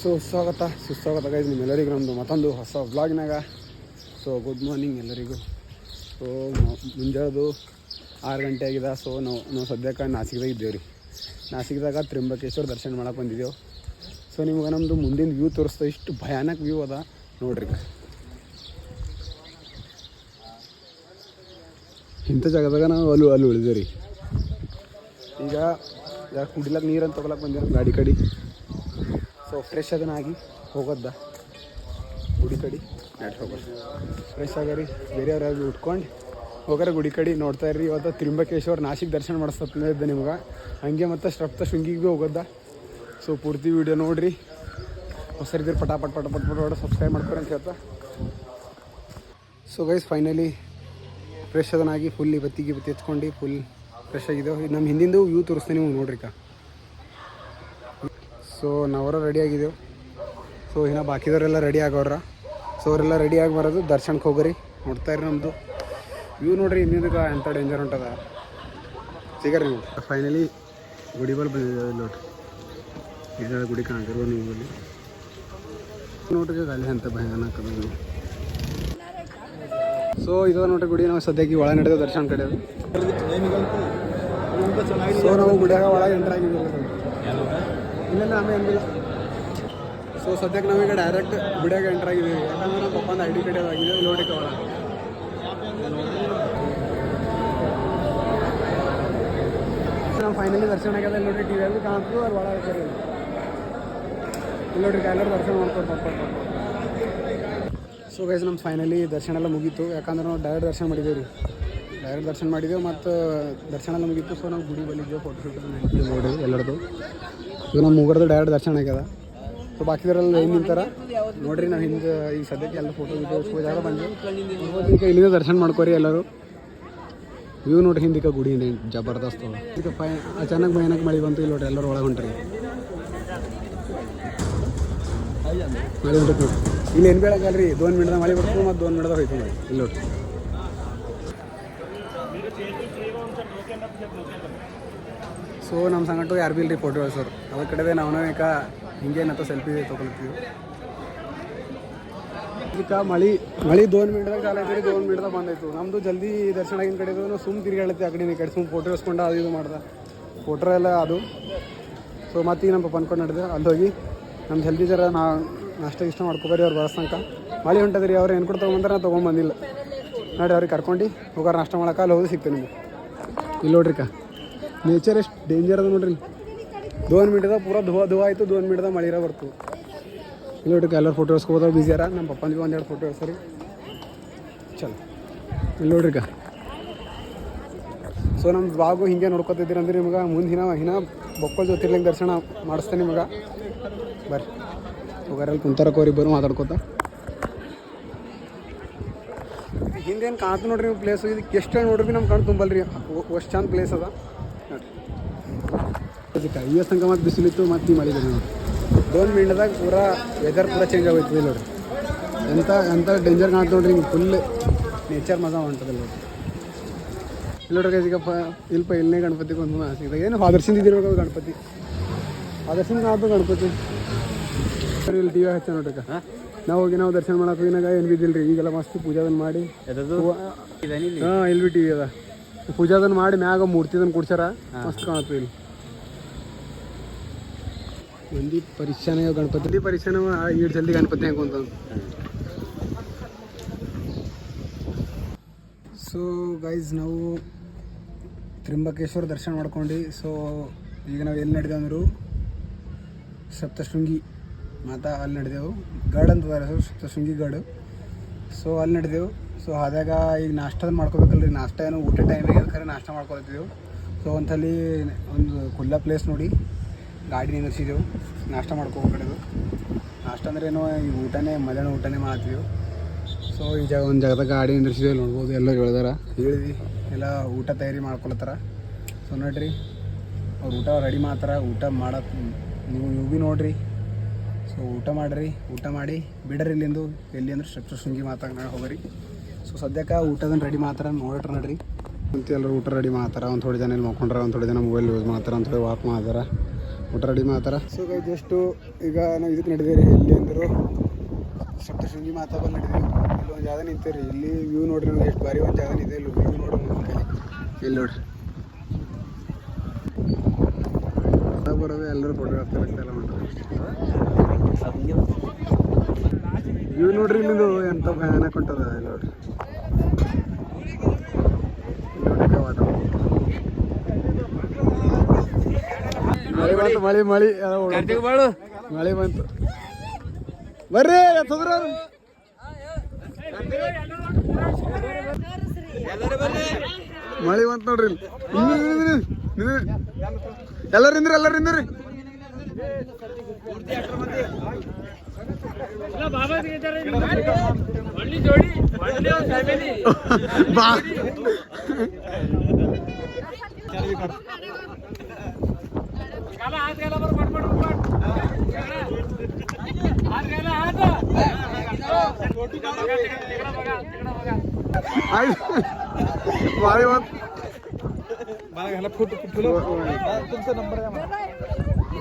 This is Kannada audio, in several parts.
ಸುಸ್ವಾಗತ ಗೈಸ್ ನಿಮ್ಮೆಲ್ಲರಿಗೂ ನಮ್ಮದು ಮತ್ತೊಂದು ಹೊಸ ವ್ಲಾಗ್ನಾಗ. ಸೊ ಗುಡ್ ಮಾರ್ನಿಂಗ್ ಎಲ್ಲರಿಗೂ. ಸೊ ಮುಂಜಾನೆದು 6 ಗಂಟೆ ಆಗಿದೆ. ಸೊ ನಾವು ಸದ್ಯಕ್ಕೆ ನಾಸಿಕ್ದಾಗ ಇದ್ದೇವೆ ರೀ. ನಾಸಿಕ್ದಾಗ ತ್ರಿಂಬಕೇಶ್ವರ ದರ್ಶನ ಮಾಡಕ್ಕೆ ಬಂದಿದ್ದೆವು. ಸೊ ನಿಮ್ಗೆ ನಮ್ಮದು ಮುಂದಿನ ವ್ಯೂ ತೋರಿಸ್ತಾ, ಇಷ್ಟು ಭಯಾನಕ ವ್ಯೂ ಅದ ನೋಡ್ರಿ. ಇಂಥ ಜಾಗದಾಗ ನಾವು ಅಲ್ಲಿ ಉಳಿದೇವೆ ರೀ. ಈಗ ಕುಡಿಲಕ್ಕೆ ನೀರನ್ನು ತೊಗೊಳಕ್ಕೆ ಬಂದೇವೆ ಗಾಡಿ ಕಡೆ. ಸೊ ಫ್ರೆಶ್ ಅದನ್ನಾಗಿ ಹೋಗೋದ ಗುಡಿ ಕಡೆ ಹೋಗೋದು. ಫ್ರೆಶ್ ಆಗ್ಯಾರಿ, ಬೇರೆಯವ್ರಾಗಿ ಉಟ್ಕೊಂಡು ಹೋಗಾರ ಗುಡಿ ಕಡೆ ನೋಡ್ತಾ ಇರ್ರಿ. ಇವತ್ತು ತ್ರಿಂಬಕೇಶ್ವರ ನಾಸಿಕ್ ದರ್ಶನ ಮಾಡಿಸ್ತದೆ ನಿಮ್ಗೆ. ಹಂಗೆ ಮತ್ತು ಸಪ್ತಶೃಂಗಿಗೆ ಭೀ ಹೋಗೋದ. ಸೊ ಪೂರ್ತಿ ವೀಡಿಯೋ ನೋಡಿರಿ. ಹೊಸರಿದ್ರೆ ಪಟಾಪಟ್ ಸಬ್ಸ್ಕ್ರೈಬ್ ಮಾಡ್ಕೊರಿ ಅಂತ ಹೇಳ್ತಾ. ಸೊ ಗೈಸ್ ಫೈನಲಿ ಫ್ರೆಶ್ ಅದನ್ನಾಗಿ ಫುಲ್ ಬತ್ತಿ ಹಚ್ಕೊಂಡು ಫುಲ್ ಫ್ರೆಶ್ ಆಗಿದ್ದೆವು. ನಮ್ಮ ಹಿಂದಿಂದು ವ್ಯೂ ತೋರಿಸ್ತೀನಿ ನೀವು ನೋಡ್ರಿ. ಸೊ ನಾವರ ರೆಡಿ ಆಗಿದ್ದೆವು. ಸೊ ಇನ್ನು ಬಾಕಿದವರೆಲ್ಲ ರೆಡಿ ಆಗೋರ. ಸೊ ಅವರೆಲ್ಲ ರೆಡಿ ಆಗಿ ಬರೋದು ದರ್ಶನಕ್ಕೆ ಹೋಗ್ರಿ. ನೋಡ್ತಾ ಇರಿ ನಮ್ಮದು ವ್ಯೂ ನೋಡ್ರಿ. ಇನ್ನಿಂದಕ್ಕೆ ಎಂಥ ಡೇಂಜರ್ ಉಂಟದ ಸಿಗರಿ ನೀವು. ಫೈನಲಿ ಗುಡಿ ಬಲ್ ಬಂದಿದ್ದೇವೆ ನೋಡ್ರಿ. ಇದರ ಗುಡಿ ಕಾಣ್ತಿರುವ ನೀವು ಅಲ್ಲಿ ನೋಡ್ರಿ. ಅಲ್ಲಿ ಅಂತ ಭಯಾನಕ. ಸೊ ಇದು ನೋಡ್ರಿ ಗುಡಿ. ನಾವು ಸದ್ಯಕ್ಕೆ ಒಳ ನಡೆದ ದರ್ಶನ ಕಡೆ. ಸೊ ನಾವು ಗುಡಿಯಾಗ ಒಳಗೆ ಎಂಟ್ರ್ ಆಗಿದ್ದೀವಿ. ಇಲ್ಲ ಆಮೇಲೆ ಏನಿಲ್ಲ. ಸೊ ಸದ್ಯಕ್ಕೆ ನಾವೀಗ ಡೈರೆಕ್ಟ್ ಗುಡಿಯಾಗ ಎಂಟ್ರ್ ಆಗಿದ್ದೀವಿ. ಯಾಕಂದ್ರೆ ನಮ್ಮ ಪಪ್ಪಂದು ID ಕಾರ್ಡ್ ಆಗಿದೆ ನೋಡಿಕ ಒಳ. ನಾವು ಫೈನಲಿ ದರ್ಶನ ಆಗ್ಯದ. ಇಲ್ಲಿ ನೋಡ್ರಿ ಟಿವಿಯಾಗೂ ಕಾಣ್ತು ಅಲ್ಲಿ ಒಳ ಹಾಕೋರಿ. ಇಲ್ಲಿ ನೋಡ್ರಿ ಎಲ್ಲರೂ ದರ್ಶನ ಮಾಡ್ಕೊಂಡು. ಸೊ ಗೈಸ್ ನಮ್ಮ ಫೈನಲಿ ದರ್ಶನ ಎಲ್ಲ ಮುಗೀತು. ಯಾಕಂದ್ರೆ ನಾವು ಡೈರೆಕ್ಟ್ ದರ್ಶನ ಮಾಡಿದ್ದೇವೆ ರೀ. ಡೈರೆಕ್ಟ್ ದರ್ಶನ ಮಾಡಿದ್ದೆವು ಮತ್ತು ದರ್ಶನ ಎಲ್ಲ ಮುಗೀತು. ಸೊ ನಾವು ಗುಡಿ ಬಲ್ಲಿದ್ದೇವೆ. ಫೋಟೋ ಶೂಟ್ ನೋಡಿ ಎಲ್ಲರದು. ಈಗ ನಮ್ಮ ಮೂಗರದು ಡೈರೆಕ್ಟ್ ದರ್ಶನ ಆಗ್ಯದ. ಸೊ ಬಾಕಿದವರೆಲ್ಲ ಏನು ನಿಂತಾರ ನೋಡ್ರಿ. ನಾವು ಹಿಂದೆ ಈಗ ಸದ್ಯಕ್ಕೆ ಎಲ್ಲ ಫೋಟೋ ಜಾಗ ಬಂದು ಈಗ ಇಲ್ಲಿಂದ ದರ್ಶನ ಮಾಡ್ಕೋರಿ ಎಲ್ಲರೂ. ವ್ಯೂ ನೋಡ್ರಿ ಹಿಂದಿಕ್ಕೆ ಗುಡಿ ಜಬರ್ದಸ್ತ್. ಇದಕ್ಕೆ ಅಚಾನಕ್ ಭಯಾನಕ ಮಳೆ ಬಂತು. ಇಲ್ಲಿ ನೋಡ್ರಿ ಎಲ್ಲರೂ ಒಳಗೆ ಹೊಂಟ್ರಿ. ಮಳೆ ಹೊಂಟೈತೆ ನೋಡಿ. ಇಲ್ಲಿ ಏನು ಬೇಡಗಲ್ರಿ. 2 ಮಿನಿಟ್ದಾಗ ಮಳೆ ಬರ್ತದೆ ಮತ್ತು 2 ಮಿನಿಟ್ದಾಗ ಹೋಯ್ತು ನೋಡಿ. ಇಲ್ಲಿ ನೋಡ್ರಿ. ಸೊ ನಮ್ಮ ಸಂಗಟು ಯಾರು ಭೀ ಇಲ್ರಿ ಫೋಟೋ ಹೇಳ್ಸೋರು. ಅದ್ರ ಕಡೆ ನಾವು ಈಗ ಹಿಂಗೇನಂತ ಸೆಲ್ಫಿ ತೊಗೊಳ್ತೀವಿ. ಇದಕ್ಕೆ ಮಳೆ 2 ಮಿನಿಟ್ದಾಗ ಚಾಲು ಆಯ್ತು ರೀ. 2 ಮಿನಿಟ್ದಾಗ ಬಂದಾಯ್ತು. ನಮ್ಮದು ಜಲ್ದಿ ದರ್ಶನ ಆಗಿನ ಕಡೆದು ನಾವು ಸುಮ್ಮ ತಿರುಗಾಡತ್ತೆ ಆ ಕಡೆ ಈ ಕಡೆ. ಸುಮ್ಮ ಫೋಟೋ ಇಸ್ಕೊಂಡು ಅದು ಇದು ಮಾಡ್ದೆ. ಫೋಟೋ ಎಲ್ಲ ಅದು. ಸೊ ಮತ್ತೆ ಈಗ ನಮ್ಮ ಪಪ್ಪ ಅನ್ಕೊಂಡು ನಡೆದೆ ಅಲ್ಲಿ ಹೋಗಿ ನಮ್ಮ ಜಲ್ದಿ ಜರ ನಾಷ್ಟ ಇಷ್ಟ ಮಾಡ್ಕೊಬರಿ. ಅವ್ರು ಬರೋಸ್ತಂಕ ಮಳೆ ಹೊಂಟದ್ರಿ ರೀ. ಅವ್ರು ಏನು ಕೂಡ ತೊಗೊಂಬಂದ್ರೆ ನಾನು ತೊಗೊಂಬಂದಿಲ್ಲ ನೋಡಿ. ಅವ್ರಿಗೆ ಕರ್ಕೊಂಡು ಹೋಗಾರ ನಾಷ್ಟ ಮಾಡೋಕೆ ಅಲ್ಲಿ ಹೋಗಿ ಸಿಗ್ತೇನೆ ನಿಮಗೆ. ಇಲ್ಲಿ ನೋಡ್ರಿ ನೇಚರ್ ಎಷ್ಟು ಡೇಂಜರ್ ಅದ ನೋಡ್ರಿ. 2 ಮಿನಿಟ್ದಾಗ ಪೂರ ಧುವಾ ಆಯಿತು. 2 ಮಿನಿಟ್ದಾಗ ಮಳೆ ಬರ್ತು. ಇಲ್ಲಿ ನೋಡ್ರಿ ಎಲ್ಲರೂ ಫೋಟೋ ಇಸ್ಕೋಬೋದಾಗ ಬಿಸಿ ಯಾರ. ನಮ್ಮ ಪಪ್ಪಂದು ಭೀ 1-2 ಫೋಟೋ ಇರ್ಸರಿ. ಚಲೋ ಇಲ್ಲಿ ನೋಡ್ರಿ. ಸೊ ನಮ್ಮ ಬಾಗು ಹಿಂಗೆ ನೋಡ್ಕೊತಿದ್ದೀರಿ ಅಂದ್ರೆ ನಿಮ್ಗೆ ಮುಂದೆ ಹಿನ ಬೊಕ್ಕಲ್ ಜ್ಯೋತಿರ್ಲಿಂಗ ದರ್ಶನ ಮಾಡಿಸ್ತೇನೆ ನಿಮ್ಗೆ. ಬರ್ರಿ ಹೋಗಾರಲ್ಲಿ ಕುಂತಾರಕೋರಿ ಬರು ಮಾತಾಡ್ಕೋತ. ಹಿಂದೇನು ಕಾಣ್ತು ನೋಡ್ರಿ ನೀವು ಪ್ಲೇಸು. ಇದಕ್ಕೆ ಎಷ್ಟು ನೋಡ್ರಿ ನಮ್ಮ ಕಣ್ಣು ತುಂಬಲ್ರಿ. ಅಷ್ಟು ಚಂದ ಪ್ಲೇಸ್ ಅದ ನೋಡ್ರಿ. ಅದಕ್ಕೆ US ತನಕ ಮತ್ತು ಬಿಸಿಲಿತ್ತು ಮತ್ತು ಈ ಮಳೆ ನೋಡಿ. 2 ಮಿನಿಟ್ದಾಗ ಪೂರಾ ವೆದರ್ ಪೂರಾ ಚೇಂಜ್ ಆಗೋಯ್ತು. ಇಲ್ಲಿ ನೋಡ್ರಿ ಎಂಥ ಡೇಂಜರ್ ಕಾಣ್ತು ನೋಡ್ರಿ. ಹಿಂಗೆ ಫುಲ್ ನೇಚರ್ ಮಜಾ ಹೊಂಟದಲ್ಲಿ ನೋಡ್ರಿ. ಇಲ್ಲಿ ನೋಡ್ರಿ ಈಗಪ್ಪ ಇಲ್ಲೇ ಗಣಪತಿಗೆ ಒಂದು ಆಸೆ ಏನು ಆದರ್ಶಿಂದ ಇದ್ದಿರ್ಬೇಕು. ಗಣಪತಿ ಆದರ್ಶಿಂದ ಕಾಣ್ತು ಗಣಪತಿ. ಇಲ್ಲಿ TV ಹಚ್ಚ ನೋಡ್ರಿ. ನಾವು ದರ್ಶನ ಮಾಡಕ್ಕೆ ಹೋಗಿನಾಗ ಏನು ಬಿದ್ದಿಲ್ರಿ. ಈಗೆಲ್ಲ ಮಸ್ತ್ ಪೂಜಾದನ್ನು ಮಾಡಿ ಇಲ್ಲಿ ಬಿ TV ಅದ. ಪೂಜಾದನ್ನು ಮಾಡಿ ಮ್ಯಾಗ ಮೂರ್ತಿದನ್ನು ಕುಡ್ಸ್ಯಾರ. ಮಸ್ತ್ ಕಾಣತ್ತು. ಇಲ್ಲಿ ಮಂದಿ ಪರೀಕ್ಷಾನ ಗಣಪತಿ ಪರೀಕ್ಷಾನ ಈಡ್ ಜಲ್ದಿ ಗಣಪತಿ ಹೆಂಗೆ ಅಂತ. ಸೊ ಗೈಸ್ ನಾವು ತ್ರಿಂಬಕೇಶ್ವರ ದರ್ಶನ ಮಾಡ್ಕೊಂಡು. ಸೊ ಈಗ ನಾವು ಎಲ್ಲಿ ನಡೆದೇವು ಅಂದ್ರೆ ಸಪ್ತಶೃಂಗಿ ಮಾತಾ ಅಲ್ಲಿ ನಡೆದೆವು. ಗಡ್ ಅಂತದಾರೆ ಸಪ್ತಶೃಂಗಿ ಗಡ್. ಸೊ ಅಲ್ಲಿ ನಡೆದೆವು. ಸೊ ಆದಾಗ ಈಗ ನಾಷ್ಟದ ಮಾಡ್ಕೋಬೇಕಲ್ರಿ. ನಾಷ್ಟ ಏನು ಊಟ ಟೈಮಿಗೆ ಖರೆ ನಾಷ್ಟ ಮಾಡ್ಕೊಳ್ತಿದ್ದೆವು. ಸೊ ಒಂದಲ್ಲಿ ಒಂದು ಖುಲ್ಲ ಪ್ಲೇಸ್ ನೋಡಿ ಗಾಡಿ ನಿಂದಿರ್ಸಿದ್ದೆವು. ನಾಷ್ಟ ಮಾಡ್ಕೋಬೇಕಡೆದು. ನಾಷ್ಟ ಅಂದ್ರೆ ಏನೋ ಈ ಮಧ್ಯಾಹ್ನ ಊಟನೇ ಮಾಡ್ತಿದ್ದೆವು. ಸೊ ಈ ಒಂದು ಜಾಗದಾಗ ಗಾಡಿ ನಿಂದಿರ್ಸಿದ್ದೆವು. ನೋಡ್ಬೋದು ಎಲ್ಲರೂ ಹೇಳಿದಾರ. ಹೇಳಿದ್ವಿ ಎಲ್ಲ ಊಟ ತಯಾರಿ ಮಾಡ್ಕೊಳತ್ತಾರ. ಸೊ ನೋಡ್ರಿ ಅವ್ರು ಊಟ ರೆಡಿ ಮಾಡ್ತಾರ. ಊಟ ಮಾಡಕ್ಕೆ ನೀವು ಭೀ ನೋಡ್ರಿ. ಸೊ ಊಟ ಮಾಡಿ ಬಿಡ್ರಿ. ಇಲ್ಲಿಂದು ಎಲ್ಲಿ ಅಂದ್ರೆ ಸಪ್ತಶೃಂಗಿ ಮಾತಾಗ ಹೋಗ್ರಿ. ಸೊ ಸದ್ಯಕ್ಕೆ ಊಟದನ್ನು ರೆಡಿ ಮಾಡ್ತಾರೆ ನೋಡ್ರಿ ನಡ್ರಿ ಅಂತ. ಎಲ್ಲರೂ ಊಟ ರೆಡಿ ಮಾಡ್ತಾರೆ. ಒಂದು ಥೋಡೆ ಜನ ಇಲ್ಲಿ ಮಕ್ಕೊಂಡ್ರೆ, ಒಂದು ಥೋಡೆ ಜನ ಮೊಬೈಲ್ ಯೂಸ್ ಮಾಡ್ತಾರೆ, ಒಂದು ಥೋಡೆ ವಾಕ್ ಮಾಡ್ತಾರೆ. ಊಟ ರೆಡಿ ಮಾಡ್ತಾರ. ಸೊ ಜಸ್ಟು ಈಗ ನಾವು ಇದಕ್ಕೆ ನಡೆದೇರಿ ಎಲ್ಲಿ ಅಂದರು ಸಪ್ತಶೃಂಗಿ ಮಾತಾ ಬಂದು ನಡೆದೇವಿ. ಇಲ್ಲಿ ಒಂದು ಜಾಗ ನಿಂತೀರಿ, ಇಲ್ಲಿ ವ್ಯೂ ನೋಡ್ರಿ ನಮ್ಗೆ ಎಷ್ಟು ಬಾರಿ ಒಂದು ಜಾಗ ನಿಂತೆ ಇಲ್ಲಿ ವ್ಯೂ ನೋಡ್ರಿ ಇಲ್ಲಿ ನೋಡ್ರಿ ಬರೋದು ಎಲ್ಲರೂ ಫೋಟೋ ಎಲ್ಲ ಮಾಡ್ತಾರೆ. ವ್ಯೂ ನೋಡ್ರಿ ಇಲ್ಲಿಂದು ಎಂತ ಭಯಾನಕ ಹೊಂಟದ ಇಲ್ಲಿ ನೋಡ್ರಿ. ಮಳೆ ಬಂತು, ಮಳೆ ಮಳೆ ಬಂತು. ಬರ್ರಿ ಎತ್ತದ್ರ ಮಳೆ ಬಂತು ನೋಡ್ರಿ. ಎಲ್ಲರಿಂದ್ರಿ ಬಾ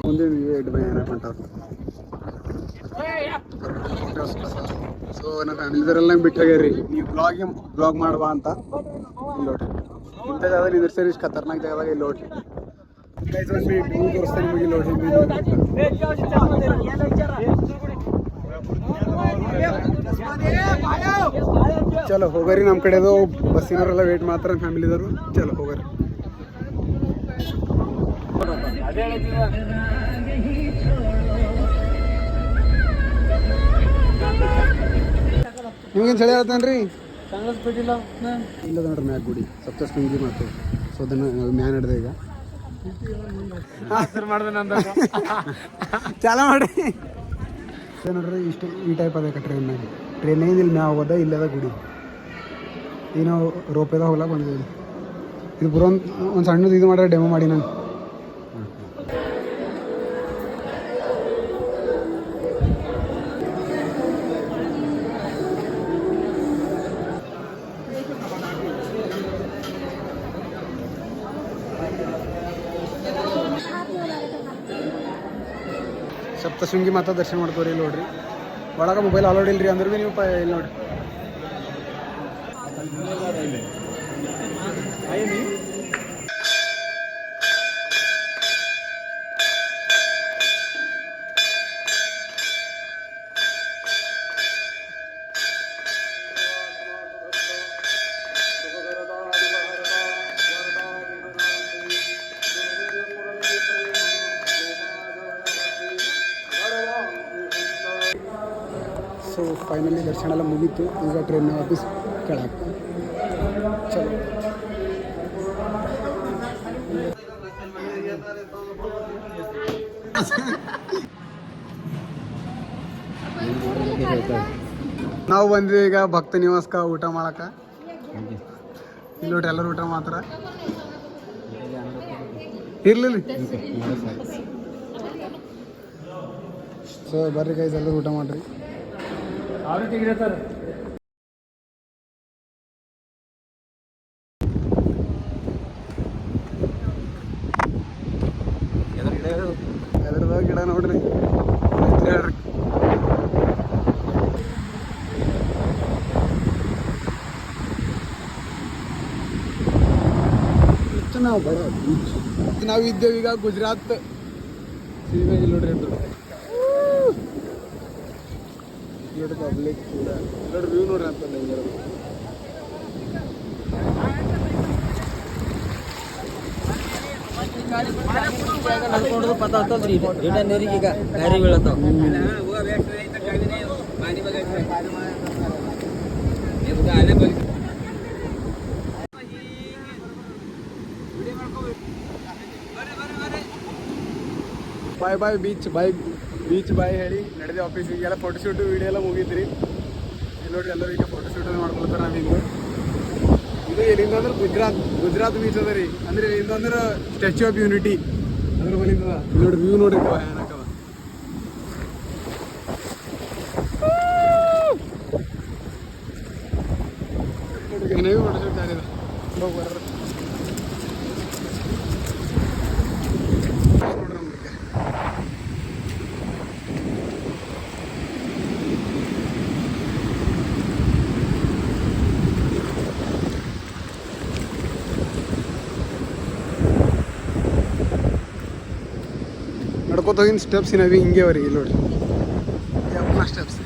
ಮುಂದಿನ ಏಟ್ ಭಯಾನಕ ಹೊಂಟಾವ. ಸೊ ನಮ್ಮ ಫ್ಯಾಮಿಲಿದವರೆಲ್ಲ ನಂಗೆ ಬಿಟ್ಟಾಗ್ಯಾರಿ, ನೀವು ಬ್ಲಾಗ್ ಮಾಡುವ ಅಂತ. ಇಲ್ಲಿ ನೋಡ್ರಿ ಇಂಥ ಜಾಗ ನಿಂದಿರ್ಸರಿ, ಇಷ್ಟು ಖತರ್ನಾಕ್ ಜಾಗದಾಗ ಇಲ್ಲಿ ನೋಡ್ರಿ. ತೋರಿಸ್ತಾರೆ ನಿಮಗೆ ಇಲ್ಲಿ ನೋಡ್ರಿ. ಚಲೋ ಹೋಗರಿ, ನಮ್ಮ ಕಡೆದು ಬಸ್ಸಿನವರೆಲ್ಲ ವೇಟ್ ಮಾಡ್ತಾರೆ ಫ್ಯಾಮಿಲಿದವರು. ಚಲೋ ಹೋಗರಿ. ನಿಮ್ಗೇನು ಚಳಿ ಹೇಳ್ತಾನ್ರಿ? ಇಲ್ಲ ನೋಡ್ರಿ ಮ್ಯಾಗ್ ಗುಡಿ ಸಪ್ತಶೃಂಗಿ ಮಾತು. ಸೊ ಅದನ್ನು ಮ್ಯಾನ್ ಹಿಡ್ದೆ ಈಗ ಚಾಲ ಮಾಡಿ ನೋಡ್ರಿ. ಇಷ್ಟು ಈ ಟೈಪ್ ಅದ ಟ್ರೈನ್ ಇಲ್ಲಿ ಮ್ಯಾವ್ ಹೋಗೋದ, ಇಲ್ಲದ ಗುಡಿ. ಈಗ ನಾವು ರೋಪೇದ ಹೋಗ್ಲಾಕ ಬಂದಿದ್ದೀವಿ. ಇದು ಬರೋ ಒಂದು ಸಣ್ಣದು ಇದು ಮಾಡ್ರೆ ಡೆಮೋ ಮಾಡಿ ನಾನು. ಸಪ್ತಶೃಂಗಿ ಮಾತಾ ದರ್ಶನ ಮಾಡ್ಕೋರಿ. ಇಲ್ಲಿ ನೋಡ್ರಿ ಒಳಗೆ ಮೊಬೈಲ್ ಅಲೋಡ್ ಇಲ್ರಿ ಅಂದ್ರೆ ಭೀ ನೀವು ಇಲ್ಲಿ ನೋಡ್ರಿ. ಸೊ ಫೈನಲಿ ದರ್ಶನ ಎಲ್ಲ ಮುಗೀತು. ಈಗ ಟ್ರೈನ್ ವಾಪಸ್ ಕೆಳಗೆ. ಚಲೋ ನಾವು ಬಂದ್ವಿ ಈಗ ಭಕ್ತ ನಿವಾಸಕ ಊಟ ಮಾಡಕ. ಇಲ್ಲಿ ನೋಡ್ರಿ ಎಲ್ಲರೂ ಊಟ ಮಾತ್ರ ಇರ್ಲಿಲ್ಲ. ಸೊ ಬರ್ರಿ ಗೈಸ್ ಎಲ್ಲರೂ ಊಟ ಮಾಡ್ರಿ. ಎದ್ರದಾಗ ಗಿಡ ನೋಡ್ರಿ. ನಾವು ಇದ್ದೇವೆ ಈಗ ಗುಜರಾತ್ ಸೀಮೆ. ಇಲ್ಲಿ ನೋಡ್ರಿ ನೋಡ್ರಿ ಪಬ್ಲಿಕ್ ಕೂಡ ನೋಡ್ರಿ ವ್ಯೂ ನೋಡ್ರಿ ಅಂತ ಪತ ಹತ್ತದ್ರಿ ನೀರಿಗೆ ಈಗ ಗಾರಿ ಬೀಳತ್ತಾವ. ಬಾಯ್ ಬೀಚ್ ಬಾಯ್ ಹೇಳಿ ನಡೆದ ಆಫೀಸಿಗೆಲ್ಲ ಫೋಟೋಶೂಟು ವಿಡಿಯೋ ಎಲ್ಲ ಮುಗಿದ್ರಿ. ಇಲ್ಲಿ ನೋಡ್ರಿ ಎಲ್ಲರೂ ಈಗ ಫೋಟೋಶೂಟ್ ಮಾಡ್ಕೊಳ್ತಾರೆ. ನಾವೀಗ ಇದು ಎಲ್ಲಿಂದ ಅಂದ್ರೆ ಗುಜರಾತ್ ಬೀಚ್ ಅದ ರೀ. ಅಂದ್ರೆ ಇಲ್ಲಿಂದ ಅಂದ್ರೆ ಸ್ಟ್ಯಾಚ್ಯೂ ಆಫ್ ಯೂನಿಟಿ ಅದ್ರ ಬಲಿಂದ ನೋಡ್ರಿ ವ್ಯೂ ನೋಡ್ರಿ ಭಯಾನಕ. ಏನೇವಿ ಫೋಟೋಶೂಟ್ ಆಗಿದೆ. ನೋಡ್ರಿ ನಡ್ಕೋತ ಹೋಗಿನ ಸ್ಟೆಪ್ಸ್ ಇನ್ನವಿ ಹಿಂಗೆ ಅವ್ರಿಗೆ ಇಲ್ಲಿ ನೋಡಿ ಅಪ್ಪನ ಸ್ಟೆಪ್ಸ್